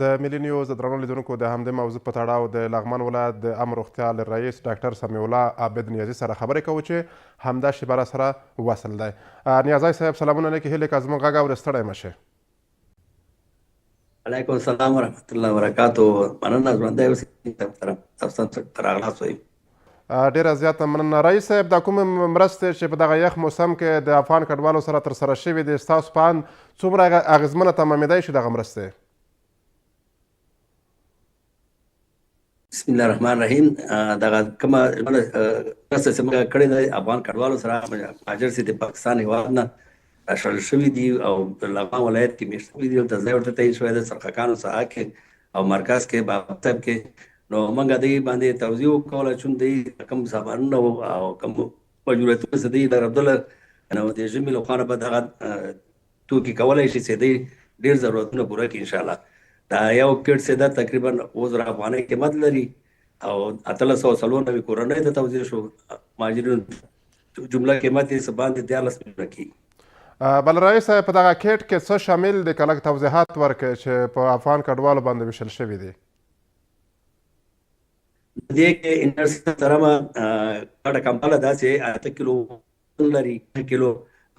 د ملي نیوز د درنو لیدونکو د همدې موضوع په تړاو د لغمان ولایت د عامه روغتیا له رئیس ډاکټر سمیع الله عابد نیازي سره خبرې کوو چې همدا شیبه را سره وصل دی. نیازی صاحب سلامونه لیکې هیلې که زموږ غږ اورې ستړی مه شې. علیکم السلام ورحمت الله وبرکاتو. مننه ژوندی اوسئ، تاسو ته راغلاست وایو. ډیره زیاته مننه. رئیس صاحب دا کومې مرستې چې په دغه یخ موسم کې د افغان کډوالو سره ترسره شوي دي ستاسو په اند څومره اغېزمنه تمامېدی شي دغه مرستې؟ بسم الله الرحمن الرحیم. دغه کومه مرسته چې موږ کړې ده افغان کډوالو سره مهاجر چې د پاکستان هېواد نه راشړل شوي دي او د لغمان ولایت کې مېشت شوي دي، دلته ځای ورته تعین شوی ده سرخکانو ساحه کې او مرکز کې بابطب کې. نو موږ دوی باندې توضیح وکوله چې دوی کوم سامانونه او کوم مجبوریتونه چې دوی لرل نو د ژمي له خوا نه به دغه توکي کولی شي چې دوی ډېر ضرورتونه پوره کړي انشاءالله. دا یو کټ چې ده تقریبا 2000 افغانۍ قیمت لري او 1894 کورنۍ ته توزیع شو. مهاجرینو جمله قیمت یې څه باندې 14 میلیونه کېږي. بل رئیس صاحب په دغه کټ کې څه شامل دي که لږ توضیحات ورکړئ چې په افغان کډوالو باندې ویشل شوي دي؟ دې کې انرس سره کډه کمپاله دا چې 8 کیلو لري، 1 کیلو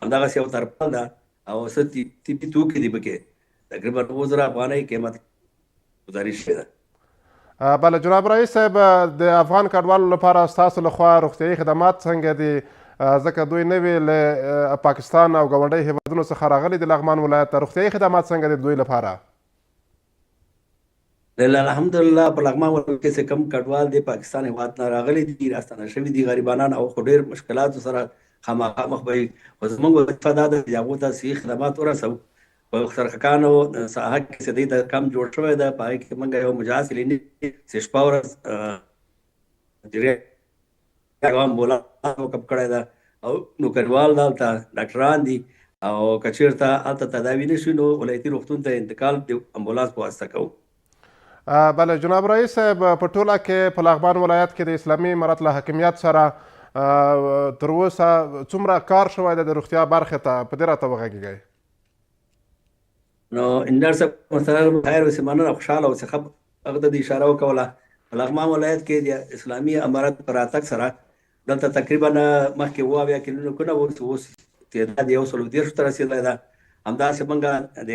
همدغسې یو ترپال ده او څه طبي توکي دي پکې تقریبا 2000 افغانۍ قیمت گزارش شوې ده. بله جناب رئیس صاحب د افغان کډوالو لپاره ستاسو لخوا روغتیایي خدمات څنګه دي؟ ځکه دوی نوي له پاکستان او ګاونډۍ هیوادونو څخه راغلي دي لغمان ولایت ته. روغتیایي خدمات څنګه دي دوی لپاره؟ الحمدلله په لغمان ولایت کې چې کوم کډوال دی پاکستان هېواد نه راغلي دي راستانه شوي دي غریبانان او خو ډېر مشکلاتو سره خامخا مخ به وي. خو زموږ وظیفه دا ده چې هغو ته صحي خدمات ورسوو. په سرخکانو ساحه کې چې دوی ته کمپ جوړ شوی ده په هغې کې موږ یو مجهز کلینیک چې شپه ورځ جریان امبولانس وقف کړی ده او نوکریوال ده هلته ډاکټران دي او که چېرته هلته تداوي نه شي نو ولایتي روغتون ته انتقال د امبولانس په واسطه کوو. بله جناب رئیس صاحب په ټوله کې په لغمان ولایت کې د اسلامي امارت له حاکمیت سره تر اوسه څومره کار شوی ده د روغتیا برخې ته په دې راته وغږیږئ؟ نو انجینر صاحب مثلا خیر اوسې مننه خوشحاله اوسې. هغه ته د اشاره وکوله په لغمان ولایت کې د اسلامي امارت په راتګ سره دلته تقریبا مخکې اویا کلینیکونه وو چې اوس تعداد یې 130 ته رسېدلی ده. همداسې موږ د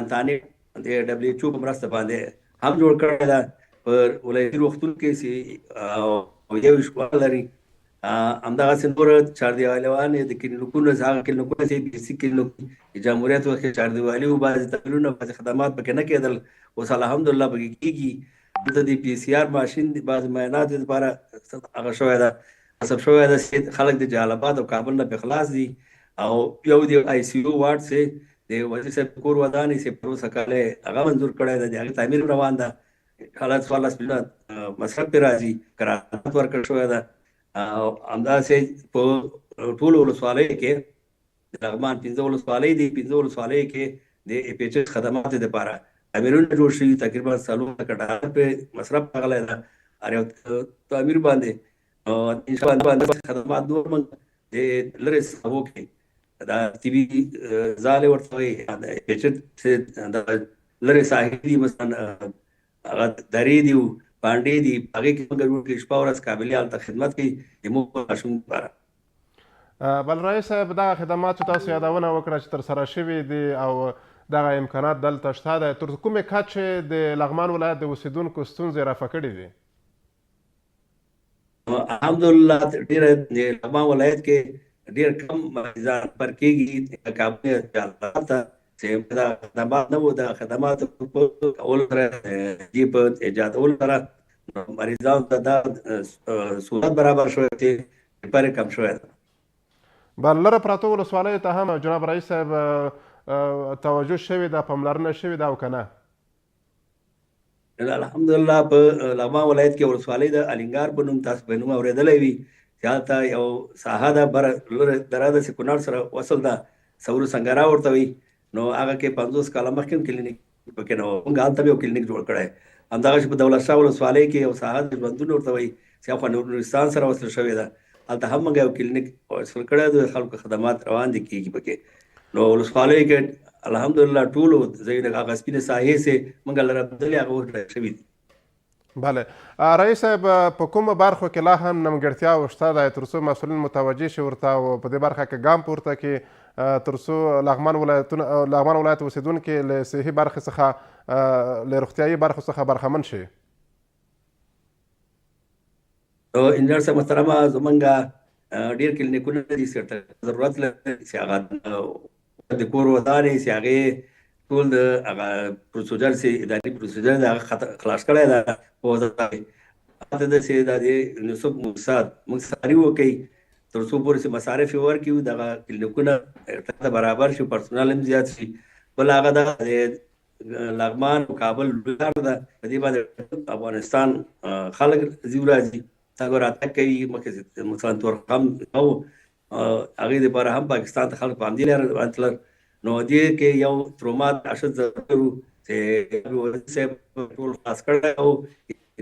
انتاني د ډبلیو ایچ او په مرسته باندې هم جوړ کړی ده په ولایتي روغتون کې چې 21 لري. همدغسې نور چاردیوالوانې د کلینیکونو هغه کلینیکونه چې بي سي کلینیک جمهوریت وخت کې چاردیوالي وو بعضې تحلیلونه بعضې خدمات پکې نه کېدل. اوس الحمدلله پکې کېږي. دلته د پي سي آر ماشین بعضې معایناتو لپاره هغه شوی ده نصب شوی ده چې خلک د جلال آباد او کابل نه پرې خلاص دي. او یو د آی سی یو وارډ چې د وزیر صاحب کور ودانې چې په اوسه کال هغه منظور کړی ده د هغې تعمیر روان ده. حالت 14 میلیونه مصرف پرې راځي، قرارداد ورکړل شوی ده. او همداسې په ټولو ولسوالیو کې د لغمان 15 ولسوالۍ دي، 15 ولسوالیو کې د اي پي ایچ ایس خدماتو دپاره تعمیرونه جوړ شوي تقریبا 4 کټاره پرې مصرف راغلی ده هر یو تعمیر باندې. انشاءالله خدمات نور موږ د لرې ساحو کې دا طبي ځالې ورته وایي د اي پي ایچ ایس د لرې ساحې دي مثلا هغه درې دي پانډې دي هغې کې موږ جوړ کړي شپه ورځ قابلې هلته خدمت کوي د موږ ماشوم لپاره. بل رئیس صاحب دغه خدمات چې تاسو یادونه وکړه چې ترسره شوي دي او دغه امکانات دلته شته ده تر کومې کچې د لغمان ولایت د اوسېدونکو ستونزې رفع کړي دي؟ الحمدلله ډېره د لغمان ولایت کې ډېر کم مریضان پر کېږي کابل جلال ته چې دا خدمات نه وو د خدماتو په کولو سره دې په ایجادولو سره مریضانو ته دا سهولت برابر شوی چې ریپر یې کم شوی ده. بل لره پراتو ولسوالیو ته هم جناب رئیس صاحب توجه شوې ده، پاملرنه شوې ده او که نه؟ الحمدلله په لغمان ولایت کې ولسوالۍ د الینګار په نوم تاسو په نوم اورېدلی وي چې هلته یو ساحه ده بره لرې دره ده چې کونړ سره وصل ده سورو سنګرا ورته وي. نو هغه کې 50 کاله مخکې هم کلینیک پکې نه و، موږ هلته یو کلینیک جوړ کړی. همدغسې په دولت شاه ولسوالۍ کې یو ساحه د ژوندون ورته وایي چې اخوا نورستان سره وصل شوې ده، هلته هم موږ یو کلینیک وصل کړی دی، خلکو خدمات روان دي کېږي پکې. نو ولسوالیو کې الحمدلله ټولو ځایونه هغه سپینې ساحې سي موږ لره بدلې هغه ورته شوي دي. بله رئیس صاحب په کومو برخو کې لا هم نیمګړتیا شته دی تر څو مسؤلین متوجه شي ورته او په دې برخه کې ګام پورته کړي تر څو لغمان ولایت اوسیدونکي له صحي برخې څخه له روغتیایي برخو څخه برخمن شي؟ انجینر صاحب محترمه زمونږ ډېر کلینیکونه دي چې ورته ضرورت لري چې هغه د کور ودانې چې هغې ټول د هغه پروسیجر چې اداري پروسیجر دی هغه خلاص کړی ده په وضع هلته ده چې د دې نصب موسسات موږ ساري وکړئ تر څو پورې چې مصارف یې ورکړي دغه کلینیکونه ته برابر شي پرسونل هم زیات شي. بل هغه دغه د لغمان او کابل لوی ښار ده په دې باندې افغانستان خلک ځي راځي تګ راتګ کوي مخکې مثلا تورخم او هغې دپاره هم پاکستان ته خلک په همدې لاره باندې تلل نو دې کې یو ترومات اشد ضرور و چې صاحب ټول خلاص کړی او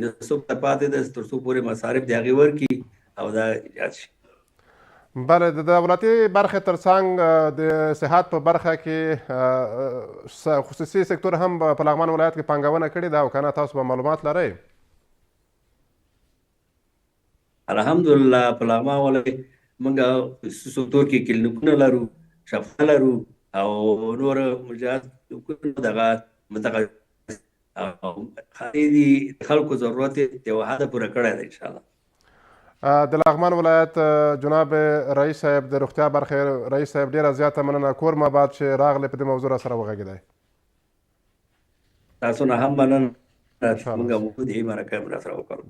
نصب ته پاتې ده تر څو پورې مصارف د هغې ورکړي او دا ایجاد شي. بله د دولتي برخې ترڅنګ د صحت په برخه کې خصوصي سکتور هم په لغمان ولایت کې پانګونه کړې ده او که نه تاسو به معلومات لرئ؟ الحمدلله په لغمان ولایت موږ خصوصي سکتور کې کلینیکونه لرو شفا لرو او نور مجاز دغه منطقه خلکو ضرورت یو حد پوره کړی دی انشاءالله. د لغمان ولایت جناب رئیس صاحب د روغتیا برخې رئیس صاحب ډېره زیاته مننه کور ماباد چې راغلی په دې موضوع را سره وغږېدی. تاسو نه هم مننه موږ دې مرکه را سره وکړو.